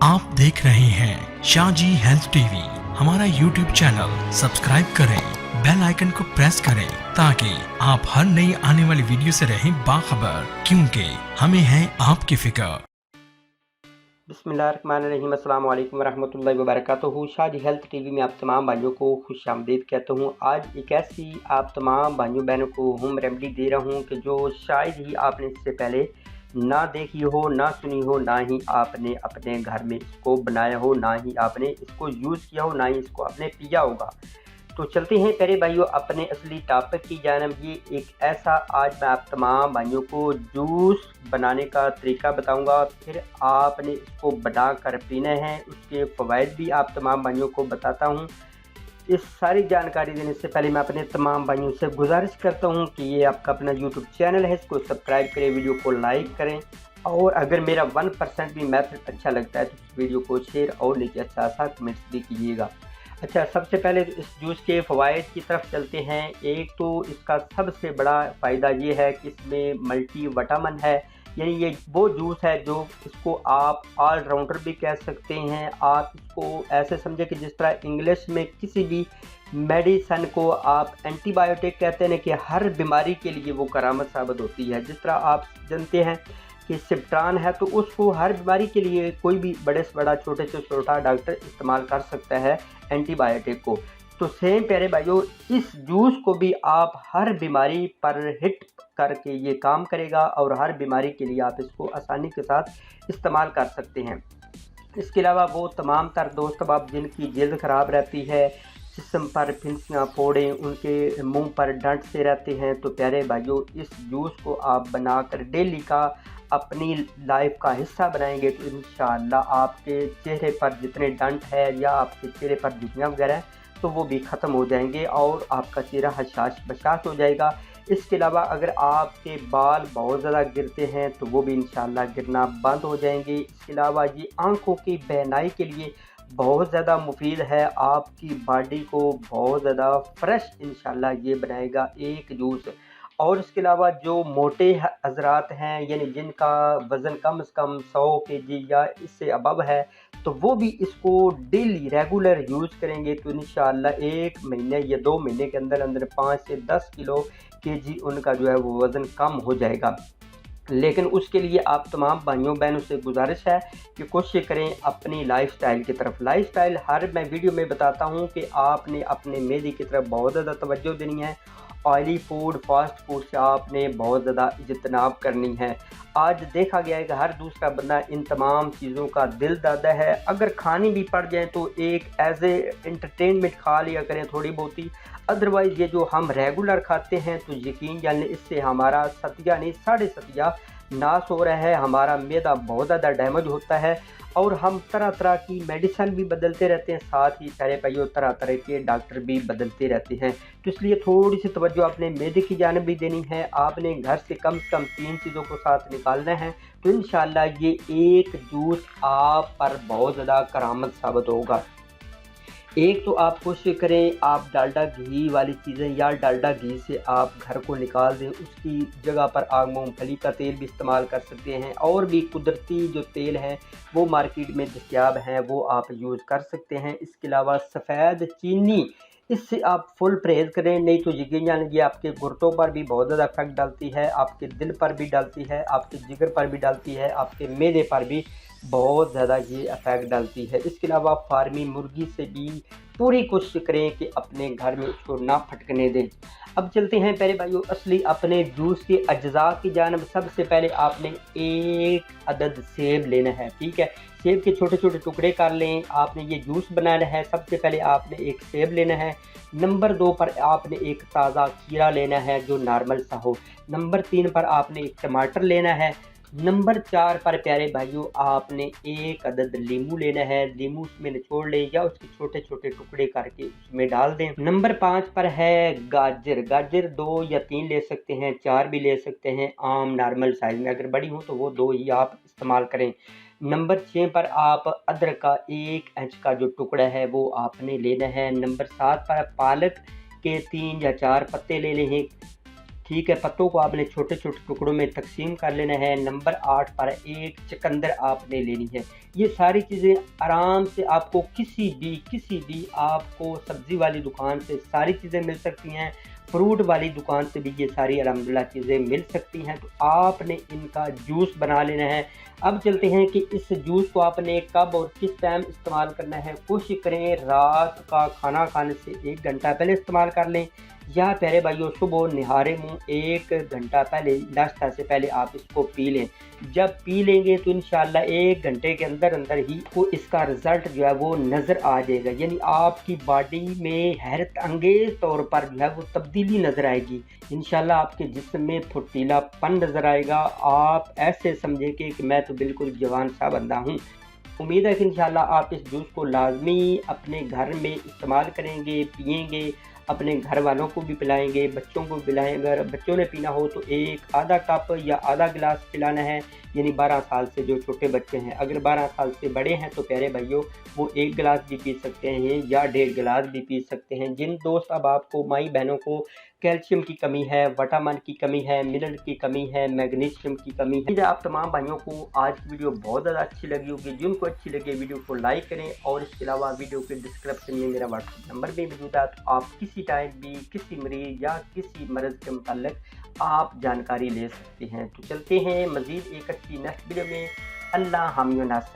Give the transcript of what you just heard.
आप देख रहे हैं शाहजी हेल्थ टीवी। हमारा यूट्यूब चैनल सब्सक्राइब करें, बेल आइकन को प्रेस करें ताकि आप हर नई आने वाली वीडियो से रहें बाखबर, क्योंकि हमें है आपकी फिक्र। बिस्मिल्लाहिर्रहमानिर्रहीम, अस्सलाम वालेकुम वरहमतुल्लाहि वबरकातुहू। शाहजी हेल्थ टीवी में आप तमाम भाइयों को खुशामदीद कहता हूँ। आज एक ऐसी आप तमाम भाइयों बहनों को होम रेमेडी दे रहा हूँ कि जो शायद ही आपने इससे पहले ना देखी हो, ना सुनी हो, ना ही आपने अपने घर में इसको बनाया हो, ना ही आपने इसको यूज़ किया हो, ना ही इसको आपने पिया होगा। तो चलते हैं प्यारे भाइयों अपने असली टॉपिक की जानब। ये एक ऐसा आज मैं आप तमाम भाइयों को जूस बनाने का तरीका बताऊंगा, फिर आपने इसको बनाकर पीना है, उसके फ़वाइद भी आप तमाम भाइयों को बताता हूं। इस सारी जानकारी देने से पहले मैं अपने तमाम भाइयों से गुजारिश करता हूं कि ये आपका अपना यूट्यूब चैनल है, इसको सब्सक्राइब करें, वीडियो को लाइक करें, और अगर मेरा 1% भी मैसेज अच्छा लगता है तो इस वीडियो को शेयर और नीचे अच्छा सा कमेंट्स भी कीजिएगा। अच्छा, सबसे पहले इस जूस के फ़वाइद की तरफ चलते हैं। एक तो इसका सबसे बड़ा फ़ायदा ये है कि इसमें मल्टी विटामिन है, यानी ये वो जूस है जो इसको आप ऑलराउंडर भी कह सकते हैं। आप इसको ऐसे समझे कि जिस तरह इंग्लिश में किसी भी मेडिसन को आप एंटीबायोटिक कहते हैं कि हर बीमारी के लिए वो करामत साबित होती है। जिस तरह आप जानते हैं कि सिप्ट्रान है तो उसको हर बीमारी के लिए कोई भी बड़े से बड़ा, छोटे से छोटा डॉक्टर इस्तेमाल कर सकता है एंटीबायोटिक को। तो सेम प्यारे भाइयों, इस जूस को भी आप हर बीमारी पर हिट करके ये काम करेगा और हर बीमारी के लिए आप इसको आसानी के साथ इस्तेमाल कर सकते हैं। इसके अलावा वो तमाम तर दोस्त अब जिनकी जल्द ख़राब रहती है, जिस्म पर फिंसियाँ, फोड़े, उनके मुंह पर डंठ से रहते हैं, तो प्यारे भाइयों इस जूस को आप बनाकर डेली का अपनी लाइफ का हिस्सा बनाएंगे तो इंशाअल्लाह आपके चेहरे पर जितने डंठ है या आपके चेहरे पर झुर्रियाँ वगैरह हैं तो वो भी ख़त्म हो जाएंगे और आपका चेहरा हशाश बशाश हो जाएगा। इसके अलावा अगर आपके बाल बहुत ज़्यादा गिरते हैं तो वो भी इंशाअल्लाह गिरना बंद हो जाएंगे। इसके अलावा ये आँखों की बहनाई के लिए बहुत ज़्यादा मुफीद है, आपकी बॉडी को बहुत ज़्यादा फ्रेश इंशाअल्लाह ये बनाएगा एक जूस। और इसके अलावा जो मोटे हज़रात हैं, यानी जिनका वज़न कम से कम 100 केजी या इससे अबव है, तो वो भी इसको डेली रेगुलर यूज़ करेंगे तो इंशाअल्लाह 1 महीने या 2 महीने के अंदर अंदर 5 से 10 किलो केजी उनका जो है वो वज़न कम हो जाएगा। लेकिन उसके लिए आप तमाम भाइयों बहनों से गुजारिश है कि कोशिश करें अपनी लाइफस्टाइल की तरफ। लाइफस्टाइल हर मैं वीडियो में बताता हूं कि आपने अपने मेदी की तरफ बहुत ज़्यादा तवज्जो देनी है। ऑयली फूड, फास्ट फूड से आपने बहुत ज़्यादा इज्तनाब करनी है। आज देखा गया है कि हर दूसरा बंदा इन तमाम चीज़ों का दिल दादा है। अगर खानी भी पड़ जाए तो एक एज ए एंटरटेनमेंट खा लिया करें थोड़ी बहुत ही, अदरवाइज़ ये जो हम रेगुलर खाते हैं तो यकीन जानिए इससे हमारा सतिया नहीं 7.5 नाश हो रहा है, हमारा मैदा बहुत ज़्यादा डैमेज होता है और हम तरह तरह की मेडिसिन भी बदलते रहते हैं, साथ ही प्यारे भाइयों तरह तरह के डॉक्टर भी बदलते रहते हैं। तो इसलिए थोड़ी सी तवज्जो अपने मैदे की जानिब भी देनी है। आपने घर से कम 3 चीज़ों को साथ निकालना है तो इंशाअल्लाह ये एक जूस आप पर बहुत ज़्यादा करामत साबित होगा। एक तो आप कोशिश करें आप डालडा घी वाली चीज़ें या डालडा घी से आप घर को निकाल दें, उसकी जगह पर आप मूंगफली का तेल भी इस्तेमाल कर सकते हैं और भी कुदरती जो तेल हैं वो मार्केट में दस्तयाब हैं वो आप यूज़ कर सकते हैं। इसके अलावा सफ़ेद चीनी, इससे आप फुल परहेज़ करें, नहीं तो यकीन जानिए आपके गुर्दों पर भी बहुत ज़्यादा इफेक्ट डालती है, आपके दिल पर भी डालती है, आपके जिगर पर भी डालती है, आपके मैदे पर भी बहुत ज़्यादा ये इफेक्ट डालती है। इसके अलावा फार्मी मुर्गी से भी पूरी कोशिश करें कि अपने घर में उसको ना फटकने दें। अब चलते हैं प्यारे भाइयों असली अपने जूस के अज्जा की जानब। सबसे पहले आपने 1 अदद सेब लेना है, ठीक है। सेब के छोटे छोटे टुकड़े कर लें, आपने ये जूस बनाना है। सबसे पहले आपने एक सेब लेना है। नंबर 2 पर आपने एक ताज़ा खीरा लेना है जो नॉर्मल सा हो। नंबर 3 पर आपने एक टमाटर लेना है। नंबर 4 पर प्यारे भाइयों आपने 1 अदद लीमू लेना है। लीमू उसमें निचोड़ लें या उसके छोटे छोटे टुकड़े करके उसमें डाल दें। नंबर 5 पर है गाजर। गाजर 2 या 3 ले सकते हैं, 4 भी ले सकते हैं, आम नॉर्मल साइज़ में अगर बड़ी हो तो वो 2 ही आप इस्तेमाल करें। नंबर 6 पर आप अदरक का 1 इंच का जो टुकड़ा है वो आपने लेना है। नंबर 7 पर पालक के 3 या 4 पत्ते ले लें, ठीक है, पत्तों को आपने छोटे छोटे टुकड़ों में तकसीम कर लेना है। नंबर 8 पर एक चुकंदर आपने लेनी है। ये सारी चीज़ें आराम से आपको किसी भी आपको सब्ज़ी वाली दुकान से सारी चीज़ें मिल सकती हैं, फ्रूट वाली दुकान से भी ये सारी अल्हम्दुलिल्लाह चीज़ें मिल सकती हैं। तो आपने इनका जूस बना लेना है। अब चलते हैं कि इस जूस को आपने कब और किस टाइम इस्तेमाल करना है। कोशिश करें रात का खाना खाने से 1 घंटा पहले इस्तेमाल कर लें, या प्यारे भाइयों सुबह निहारे मुँह 1 घंटा पहले, नाश्ता से पहले आप इसको पी लें। जब पी लेंगे तो इंशाल्लाह 1 घंटे के अंदर अंदर ही को इसका रिज़ल्ट जो है वो नज़र आ जाएगा, यानी आपकी बॉडी में हैरत अंगेज़ तौर पर जो है वो तब्दीली नज़र आएगी। इंशाल्लाह आपके जिस्म में फुर्तीलापन नज़र आएगा। आप ऐसे समझेंगे कि मैं तो बिल्कुल जवान सा बंदा हूँ। उम्मीद है कि इंशाल्लाह आप इस जूस को लाजमी अपने घर में इस्तेमाल करेंगे, पिएंगे, अपने घर वालों को भी पिलाएंगे, बच्चों को भी पिलाएं। अगर बच्चों ने पीना हो तो एक आधा कप या आधा गिलास पिलाना है, यानी 12 साल से जो छोटे बच्चे हैं। अगर 12 साल से बड़े हैं तो प्यारे भाइयों वो 1 गिलास भी पी सकते हैं या 1.5 गिलास भी पी सकते हैं। जिन दोस्त अब आपको माई बहनों को कैल्शियम की कमी है, विटामिन की कमी है, मिनरल की कमी है, मैग्नीशियम की कमी है, आप तमाम भाइयों को आज की वीडियो बहुत ज़्यादा अच्छी लगी होगी। जिनको अच्छी लगे वीडियो को लाइक करें, और इसके अलावा वीडियो के डिस्क्रिप्शन में मेरा व्हाट्सएप नंबर भी मौजूद है, तो आप किसी टाइम भी किसी मरीज़ या किसी मर्ज़ के मुताल्लिक आप जानकारी ले सकते हैं। तो चलते हैं मज़ीद एक अच्छी नेक्स्ट वीडियो में। अल्लाह हामियो नासर।